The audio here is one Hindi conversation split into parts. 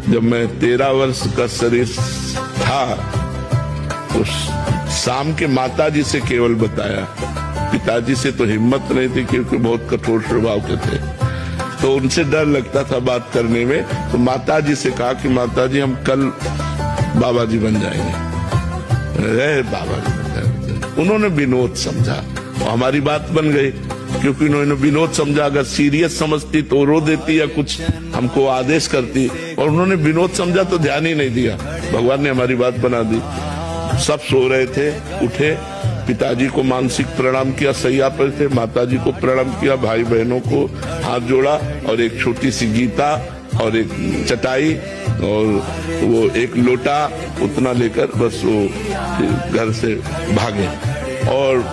जब मैं 13 वर्ष का शरीर था तो शाम के माताजी से केवल बताया, पिताजी से तो हिम्मत नहीं थी क्योंकि बहुत कठोर स्वभाव के थे, तो उनसे डर लगता था बात करने में। तो माताजी से कहा कि माताजी हम कल बाबा जी बन जाएंगे। बाबा जी बन जाएंगे। उन्होंने विनोद समझा और हमारी बात बन गई, क्योंकि उन्होंने विनोद समझा। अगर सीरियस समझती तो रो देती या कुछ हमको आदेश करती, और उन्होंने विनोद समझा तो ध्यान ही नहीं दिया। भगवान ने हमारी बात बना दी। सब सो रहे थे, उठे, पिताजी को मानसिक प्रणाम किया, सैया पर थे, माताजी को प्रणाम किया, भाई बहनों को हाथ जोड़ा और एक छोटी सी गीता और एक चटाई और वो एक लोटा उतना लेकर बस वो घर से भागे। और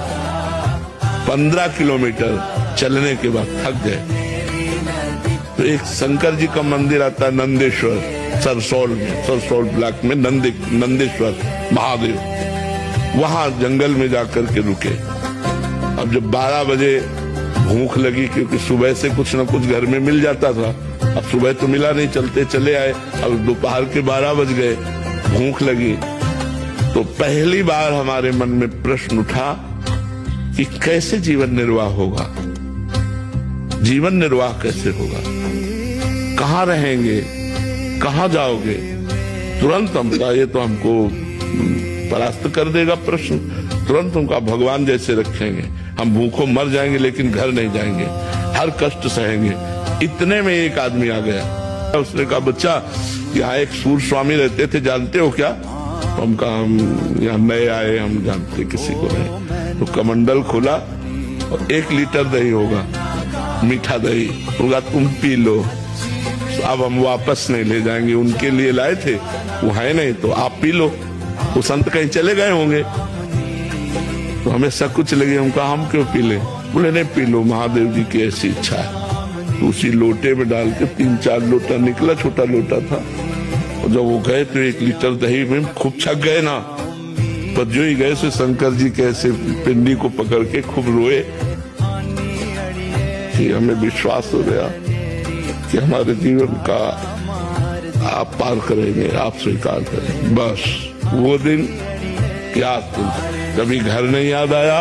15 किलोमीटर चलने के बाद थक गए तो एक शंकर जी का मंदिर आता है नंदेश्वर, सरसौल ब्लॉक में नंदेश्वर महादेव, वहां जंगल में जाकर के रुके। अब जब 12 बजे भूख लगी, क्योंकि सुबह से कुछ न कुछ घर में मिल जाता था, अब सुबह तो मिला नहीं, चलते चले आए। अब दोपहर के 12 बज गए, भूख लगी, तो पहली बार हमारे मन में प्रश्न उठा कि कैसे जीवन निर्वाह होगा, जीवन निर्वाह कैसे होगा, कहाँ रहेंगे, कहाँ जाओगे। तुरंत हम कहा ये तो हमको परास्त कर देगा प्रश्न। तुरंत उनका भगवान जैसे रखेंगे, हम भूखों मर जाएंगे लेकिन घर नहीं जाएंगे, हर कष्ट सहेंगे। इतने में एक आदमी आ गया, उसने कहा बच्चा यहाँ एक सूर स्वामी रहते थे, जानते हो क्या? तो हम कहा हम यहाँ नए आए, हम जानते किसी को नहीं। तो कमंडल खोला और 1 लीटर दही होगा, मीठा दही होगा, तुम पी लो। अब हम वापस नहीं ले जाएंगे, उनके लिए लाए थे, वो है नहीं तो आप पी लो। वो संत कहीं चले गए होंगे, तो हमें सब कुछ लगे। हम कहा हम क्यों पी ले? बोले नहीं पी लो, महादेव जी की ऐसी इच्छा है। तो उसी लोटे में डाल के 3-4 लोटा निकला, छोटा लोटा था। और जब वो गए तो 1 लीटर दही में खूब छक गए ना, पर जो ही गए से शंकर जी के ऐसे पिंडी को पकड़ के खूब रोए कि हमें विश्वास हो गया कि हमारे जीवन का आप पार करेंगे, आप स्वीकार करेंगे। बस वो दिन क्या, कभी घर नहीं याद आया,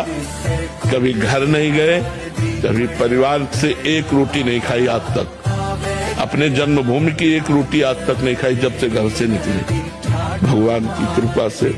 कभी घर नहीं गए, कभी परिवार से एक रोटी नहीं खाई आज तक, अपने जन्मभूमि की एक रोटी आज तक नहीं खाई जब से घर से निकले, भगवान की कृपा से।